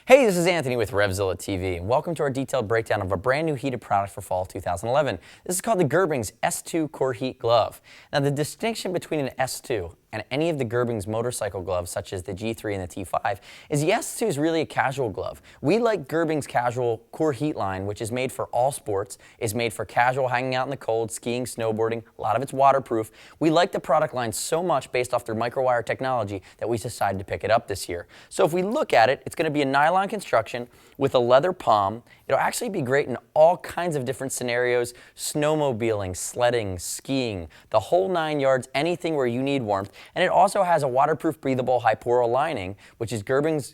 Hey, this is Anthony with RevZilla TV, and welcome to our detailed breakdown of a brand new heated product for fall 2011. This is called the Gerbings S-2 Core Heat Glove. Now, the distinction between an S-2 and any of the Gerbings motorcycle gloves, such as the G3 and the T5, is the S-2 is really a casual glove. We like Gerbings' casual core heat line, which is made for all sports, is made for casual hanging out in the cold, skiing, snowboarding. A lot of it's waterproof. We like the product line so much based off their Microwire technology that we decided to pick it up this year. So if we look at it, it's going to be a nylon construction with a leather palm. It'll actually be great in all kinds of different scenarios: snowmobiling, sledding, skiing, the whole 9 yards, anything where you need warmth. And it also has a waterproof, breathable Hipora lining, which is Gerbings.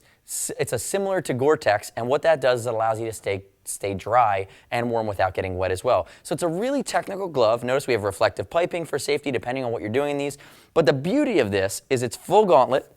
It's a similar to Gore-Tex, and what that does is it allows you to stay dry and warm without getting wet as well. So it's a really technical glove. Notice we have reflective piping for safety depending on what you're doing in these. But the beauty of this is it's full gauntlet,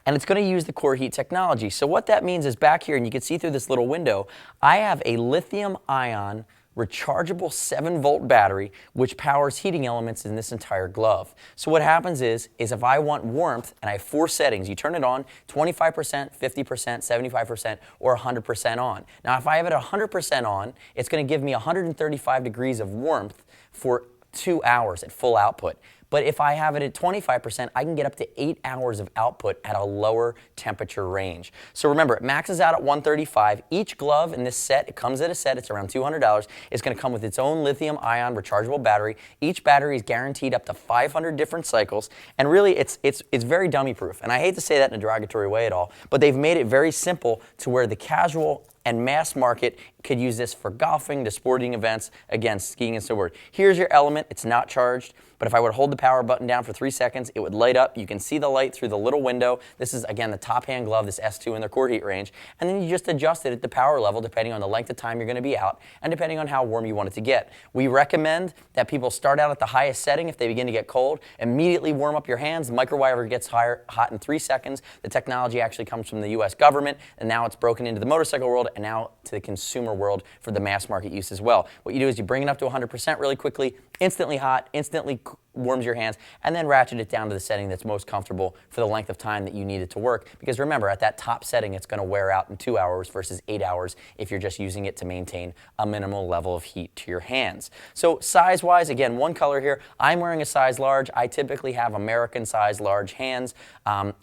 and it's going to use the core heat technology. So what that means is back here, and you can see through this little window, I have a lithium-ion rechargeable 7-volt battery which powers heating elements in this entire glove. So what happens is if I want warmth, and I have 4 settings, you turn it on: 25%, 50%, 75%, or 100% on. Now if I have it 100% on, it's going to give me 135 degrees of warmth for 2 hours at full output. But if I have it at 25%, I can get up to 8 hours of output at a lower temperature range. So remember, it maxes out at 135. Each glove in this set, it comes at a set, it's around $200, is going to come with its own lithium-ion rechargeable battery. Each battery is guaranteed up to 500 different cycles, and really it's very dummy-proof. And I hate to say that in a derogatory way at all, but they've made it very simple to where the casual and mass market could use this for golfing, to sporting events, again, skiing and snowboard. Here's your element. It's not charged, but if I would hold the power button down for 3 seconds, it would light up. You can see the light through the little window. This is, again, the top hand glove, this S2 in their core heat range, and then you just adjust it at the power level depending on the length of time you're going to be out and depending on how warm you want it to get. We recommend that people start out at the highest setting. If they begin to get cold, immediately warm up your hands. The Microwire gets hot in 3 seconds. The technology actually comes from the US government, and now it's broken into the motorcycle world and now to the consumer world for the mass market use as well. What you do is you bring it up to 100% really quickly, instantly hot, instantly warms your hands, and then ratchet it down to the setting that's most comfortable for the length of time that you need it to work. Because remember, at that top setting, it's going to wear out in 2 hours versus 8 hours if you're just using it to maintain a minimal level of heat to your hands. So size-wise, again, one color here. I'm wearing a size large. I typically have American size large hands.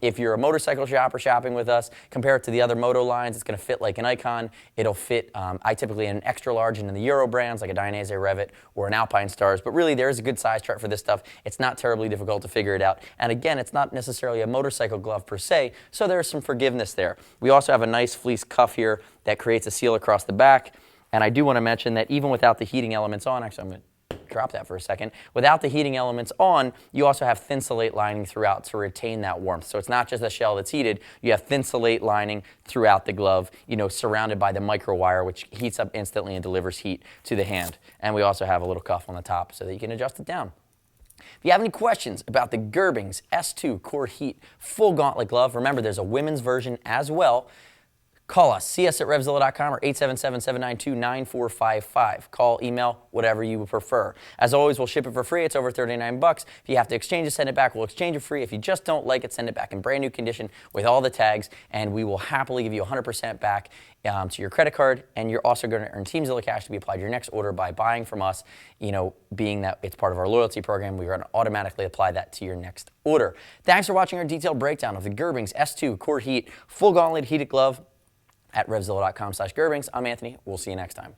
If you're a motorcycle shopper shopping with us, compare it to the other moto lines, it's going to fit like an Icon. It'll fit, I typically in an extra large and in the Euro brands like a Dainese Revit or an Alpine Stars, but really there is a good size chart for this stuff. It's not terribly difficult to figure it out. And again, it's not necessarily a motorcycle glove per se, so there's some forgiveness there. We also have a nice fleece cuff here that creates a seal across the back. And I do want to mention that even without the heating elements on, actually I'm going to drop that for a second. Without the heating elements on, you also have Thinsulate lining throughout to retain that warmth. So it's not just a shell that's heated. You have Thinsulate lining throughout the glove, surrounded by the Microwire, which heats up instantly and delivers heat to the hand. And we also have a little cuff on the top so that you can adjust it down. If you have any questions about the Gerbings S2 Core Heat Full Gauntlet Glove, remember there's a women's version as well. Call us. See us at RevZilla.com or 877-792-9455. Call, email, whatever you prefer. As always, we'll ship it for free. It's over $39. If you have to exchange it, send it back. We'll exchange it free. If you just don't like it, send it back in brand new condition with all the tags, and we will happily give you 100% back to your credit card, and you're also going to earn TeamZilla cash to be applied to your next order by buying from us. Being that it's part of our loyalty program, we're going to automatically apply that to your next order. Thanks for watching our detailed breakdown of the Gerbings S2 Core Heat Full Gauntlet Heated Glove at RevZilla.com/Gerbings. I'm Anthony. We'll see you next time.